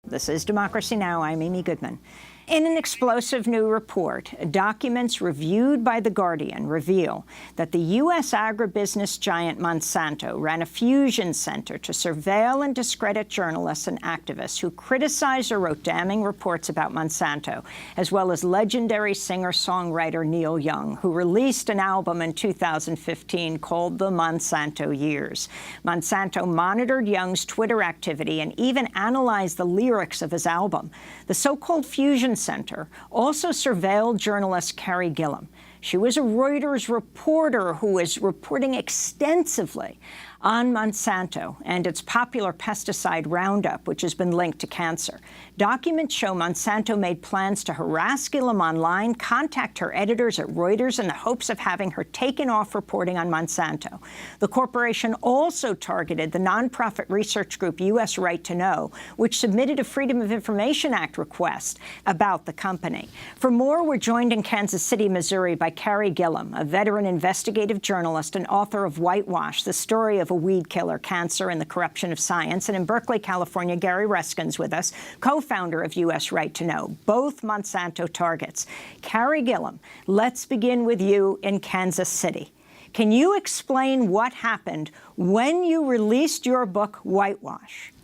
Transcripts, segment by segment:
This is Democracy Now! I'm Amy Goodman. In an explosive new report, documents reviewed by The Guardian reveal that the U.S. agribusiness giant Monsanto ran a fusion center to surveil and discredit journalists and activists who criticized or wrote damning reports about Monsanto, as well as legendary singer-songwriter Neil Young, who released an album in 2015 called The Monsanto Years. Monsanto monitored Young's Twitter activity and even analyzed the lyrics of his album. The so-called fusion center also surveilled journalist Carey Gillam. She was a Reuters reporter who was reporting extensively on Monsanto and its popular pesticide Roundup, which has been linked to cancer. Documents show Monsanto made plans to harass Gillam online, contact her editors at Reuters in the hopes of having her taken off reporting on Monsanto. The corporation also targeted the nonprofit research group U.S. Right to Know, which submitted a Freedom of Information Act request about the company. For more, we're joined in Kansas City, Missouri by Carey Gillam, a veteran investigative journalist and author of Whitewash, the story of a weed killer, cancer, and the corruption of science. And in Berkeley, California, Gary Reskin's with us, co-founder of U.S. Right to Know, both Monsanto targets. Carey Gillam, let's begin with you in Kansas City. Can you explain what happened when you released your book, Whitewash?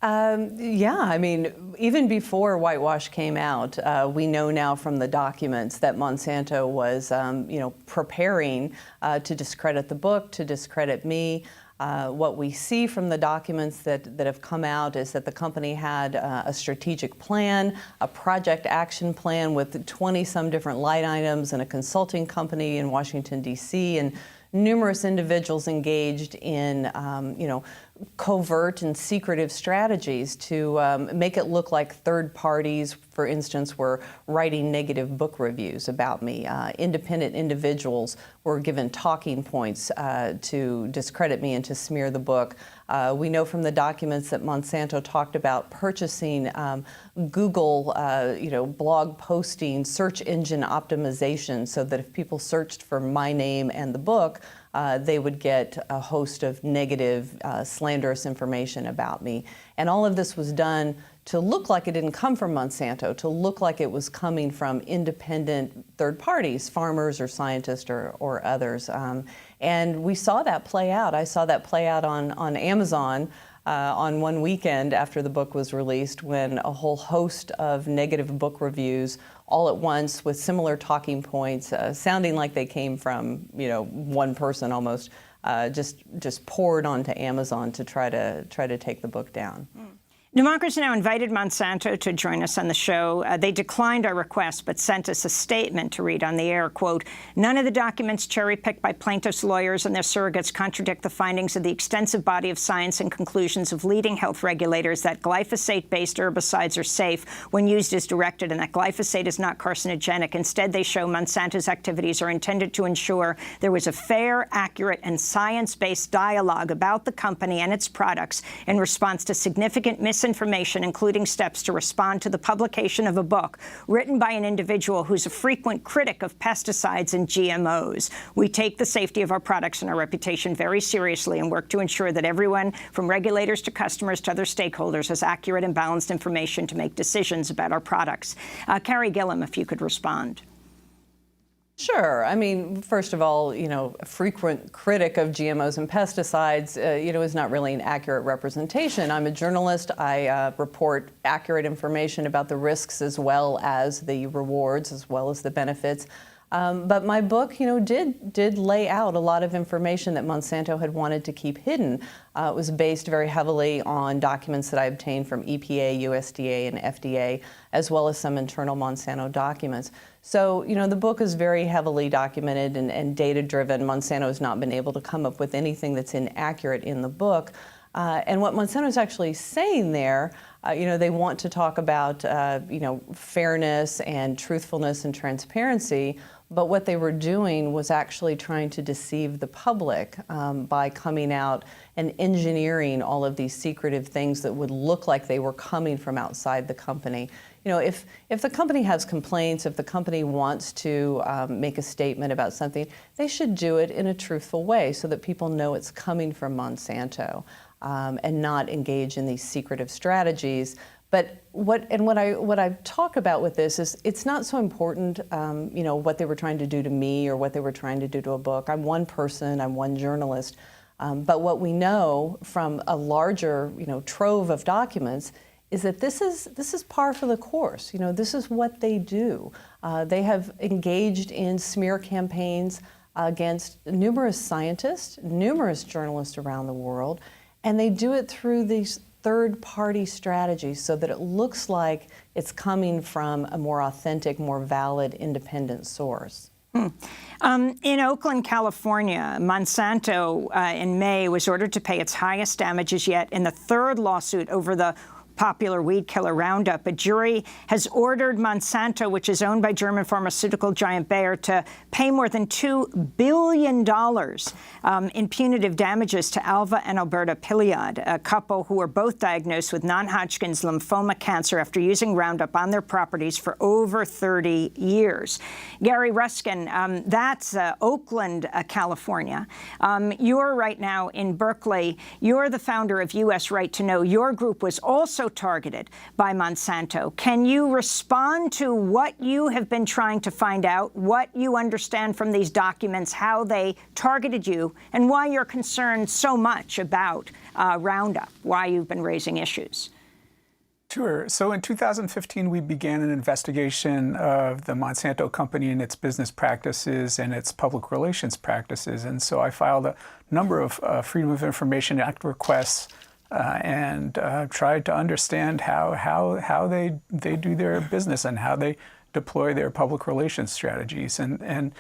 Yeah, I mean, even before Whitewash came out, we know now from the documents that Monsanto was, preparing to discredit the book, to discredit me. What we see from the documents that have come out is that the company had a strategic plan, a project action plan with 20-some different line items and a consulting company in Washington, D.C., and numerous individuals engaged in, covert and secretive strategies to make it look like third parties, for instance, were writing negative book reviews about me. Independent individuals were given talking points to discredit me and to smear the book. We know from the documents that Monsanto talked about purchasing Google, blog posting, search engine optimization, so that if people searched for my name and the book, they would get a host of negative, slanderous information about me. And all of this was done to look like it didn't come from Monsanto, to look like it was coming from independent third parties, farmers or scientists or others. And we saw that play out. I saw that play out on Amazon on one weekend after the book was released, when a whole host of negative book reviews all at once with similar talking points, sounding like they came from, one person almost, just poured onto Amazon to try to take the book down. Democracy Now! Invited Monsanto to join us on the show. They declined our request, but sent us a statement to read on the air. Quote, "None of the documents cherry-picked by plaintiffs' lawyers and their surrogates contradict the findings of the extensive body of science and conclusions of leading health regulators that glyphosate-based herbicides are safe when used as directed, and that glyphosate is not carcinogenic. Instead, they show Monsanto's activities are intended to ensure there was a fair, accurate, and science-based dialogue about the company and its products in response to significant misinformation, including steps to respond to the publication of a book written by an individual who's a frequent critic of pesticides and GMOs. We take the safety of our products and our reputation very seriously and work to ensure that everyone, from regulators to customers to other stakeholders, has accurate and balanced information to make decisions about our products." Carey Gillam, if you could respond. Sure. I mean, first of all, a frequent critic of GMOs and pesticides, is not really an accurate representation. I'm a journalist. I report accurate information about the risks as well as the rewards, as well as the benefits. But my book, did lay out a lot of information that Monsanto had wanted to keep hidden. It was based very heavily on documents that I obtained from EPA, USDA, and FDA, as well as some internal Monsanto documents. So, the book is very heavily documented and data-driven. Monsanto has not been able to come up with anything that's inaccurate in the book. And what Monsanto is actually saying there, they want to talk about, fairness and truthfulness and transparency, but what they were doing was actually trying to deceive the public by coming out and engineering all of these secretive things that would look like they were coming from outside the company. If the company has complaints, if the company wants to make a statement about something, they should do it in a truthful way so that people know it's coming from Monsanto. and not engage in these secretive strategies. But what I talk about with this is it's not so important, what they were trying to do to me or what they were trying to do to a book. I'm one person, I'm one journalist. But what we know from a larger, trove of documents is that this is par for the course. This is what they do. They have engaged in smear campaigns against numerous scientists, numerous journalists around the world, and they do it through these third-party strategies so that it looks like it's coming from a more authentic, more valid, independent source. In Oakland, California, Monsanto in May was ordered to pay its highest damages yet in the third lawsuit over the popular weed killer Roundup. A jury has ordered Monsanto, which is owned by German pharmaceutical giant Bayer, to pay more than $2 billion in punitive damages to Alva and Alberta Piliad, a couple who were both diagnosed with non-Hodgkin's lymphoma cancer after using Roundup on their properties for over 30 years. Gary Ruskin, that's Oakland, California. You're right now in Berkeley. You're the founder of U.S. Right to Know. Your group was also targeted by Monsanto. Can you respond to what you have been trying to find out, what you understand from these documents, how they targeted you, and why you're concerned so much about Roundup, why you've been raising issues? Sure. So in 2015, we began an investigation of the Monsanto company and its business practices and its public relations practices. And so I filed a number of Freedom of Information Act requests and tried to understand how they do their business and how they deploy their public relations strategies, and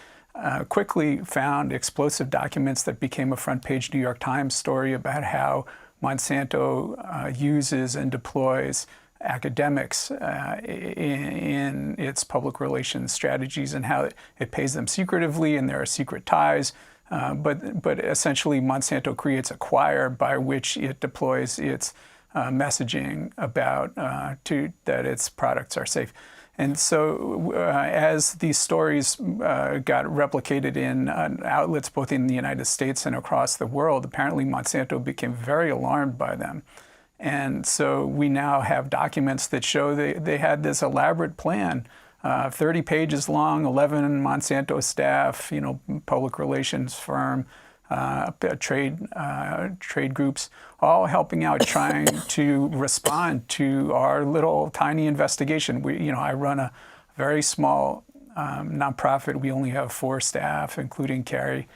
quickly found explosive documents that became a front-page New York Times story about how Monsanto uses and deploys academics in its public relations strategies, and how it pays them secretively and there are secret ties. But essentially, Monsanto creates a choir by which it deploys its messaging about that its products are safe. And so as these stories got replicated in outlets both in the United States and across the world, apparently Monsanto became very alarmed by them. And so we now have documents that show they had this elaborate plan, 30 pages long, 11 Monsanto staff, public relations firm, trade groups, all helping out, trying to respond to our little tiny investigation. I run a very small nonprofit. We only have 4 staff, including Carey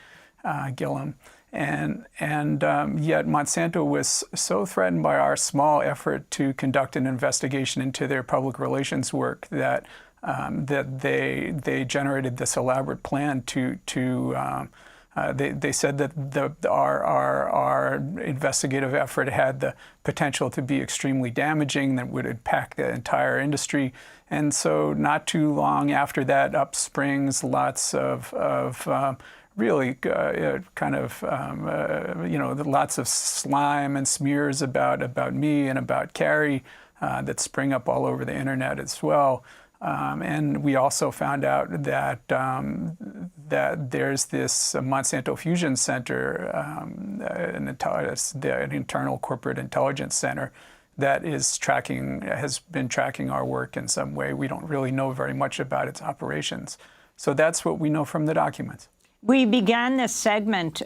Gillam. And yet Monsanto was so threatened by our small effort to conduct an investigation into their public relations work that they generated this elaborate plan they said that our investigative effort had the potential to be extremely damaging, that would impact the entire industry. And so not too long after that, up springs lots of really lots of slime and smears about me and about Carey that spring up all over the internet as well. And we also found out that there's this Monsanto Fusion Center, an internal corporate intelligence center that has been tracking our work in some way. We don't really know very much about its operations. So that's what we know from the documents. We began this segment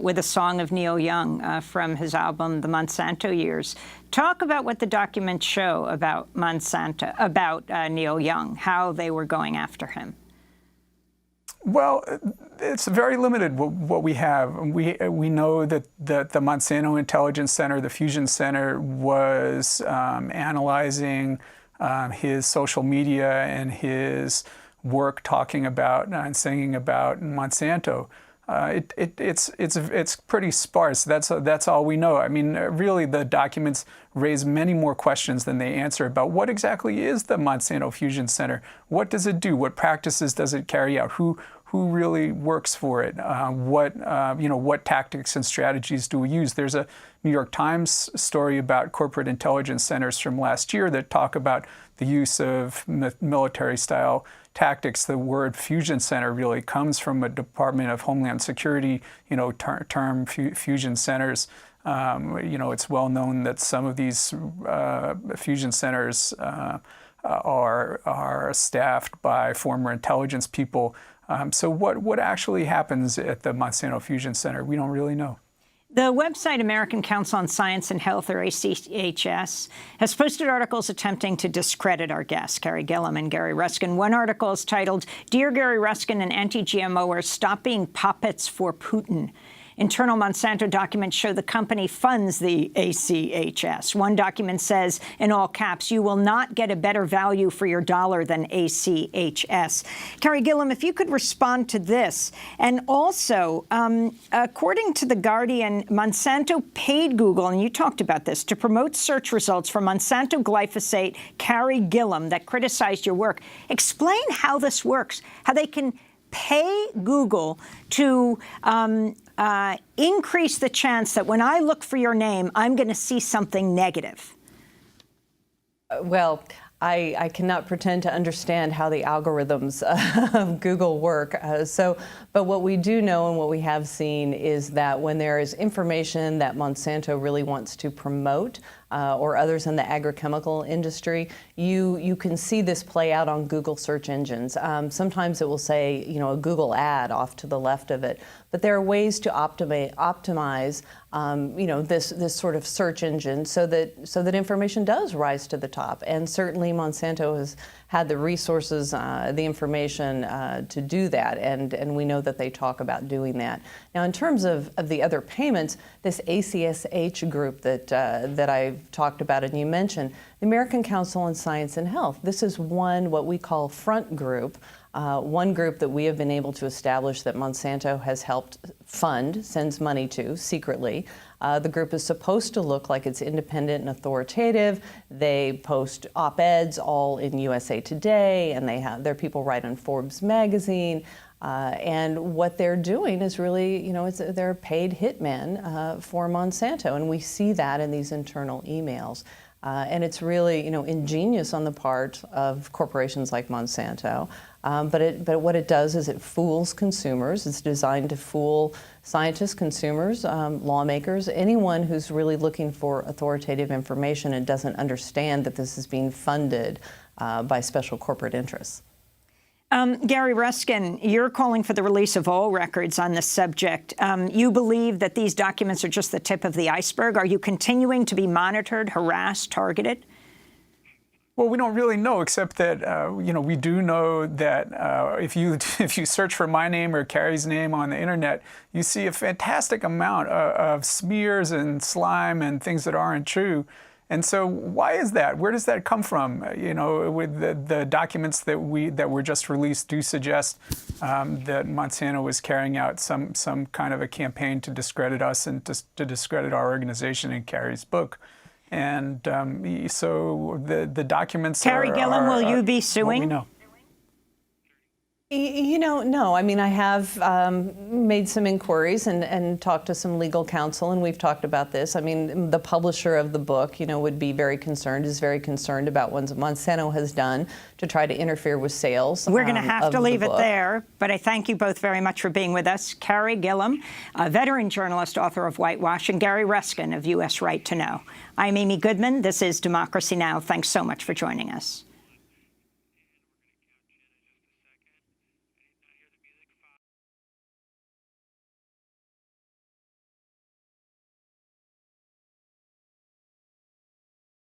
with a song of Neil Young from his album, The Monsanto Years. Talk about what the documents show about Monsanto, about Neil Young, how they were going after him. Well, it's very limited what we have. We know that the Monsanto Intelligence Center, the Fusion Center, was analyzing his social media and his work talking about and singing about Monsanto. It's pretty sparse. That's all we know. I mean, really, the documents raise many more questions than they answer about what exactly is the Monsanto Fusion Center. What does it do? What practices does it carry out? Who really works for it? What tactics and strategies do we use? There's a New York Times story about corporate intelligence centers from last year that talk about the use of military-style tactics. The word fusion center really comes from a Department of Homeland Security, term fusion centers. It's well known that some of these fusion centers are staffed by former intelligence people. So what actually happens at the Monsanto Fusion Center? We don't really know. The website American Council on Science and Health, or ACHS, has posted articles attempting to discredit our guests, Carey Gillam and Gary Ruskin. One article is titled, "Dear Gary Ruskin and anti-GMOers, Stop Being Puppets for Putin." Internal Monsanto documents show the company funds the ACHS. One document says, in all caps, "You will not get a better value for your dollar than ACHS." Carey Gillam, if you could respond to this. And also, according to The Guardian, Monsanto paid Google, and you talked about this, to promote search results for Monsanto glyphosate Carey Gillam that criticized your work. Explain how this works, how they can pay Google to increase the chance that when I look for your name, I'm going to see something negative. Well, I cannot pretend to understand how the algorithms of Google work. But what we do know and what we have seen is that when there is information that Monsanto really wants to promote, or others in the agrochemical industry, you can see this play out on Google search engines. Sometimes it will say, a Google ad off to the left of it. But there are ways to optimize this sort of search engine so that information does rise to the top. And certainly Monsanto has had the resources, the information to do that, and we know that they talk about doing that. Now, in terms of the other payments, this ACSH group that I've talked about and you mentioned, the American Council on Science and Health, this is what we call front group, one group that we have been able to establish that Monsanto has helped fund, sends money to secretly. The group is supposed to look like it's independent and authoritative. They post op-eds all in USA Today, and their people write on Forbes magazine. And what they're doing is really, they're paid hitmen for Monsanto, and we see that in these internal emails. And it's really, ingenious on the part of corporations like Monsanto. But what it does is it fools consumers. It's designed to fool scientists, consumers, lawmakers, anyone who's really looking for authoritative information and doesn't understand that this is being funded by special corporate interests. Gary Ruskin, you're calling for the release of all records on this subject. You believe that these documents are just the tip of the iceberg. Are you continuing to be monitored, harassed, targeted? Well, we don't really know, except that we do know that if you search for my name or Carey's name on the internet, you see a fantastic amount of smears and slime and things that aren't true. And so, why is that? Where does that come from? With the documents that were just released do suggest that Monsanto was carrying out some kind of a campaign to discredit us and to discredit our organization in Carey's book. And so the documents Carey Gillam, will you be suing? What we know. No. I mean, I have made some inquiries and talked to some legal counsel, and we've talked about this. I mean, the publisher of the book, would be very concerned about what Monsanto has done to try to interfere with sales. We're going to have to leave it there, but I thank you both very much for being with us. Carey Gillam, a veteran journalist, author of Whitewash, and Gary Ruskin of U.S. Right to Know. I'm Amy Goodman. This is Democracy Now! Thanks so much for joining us.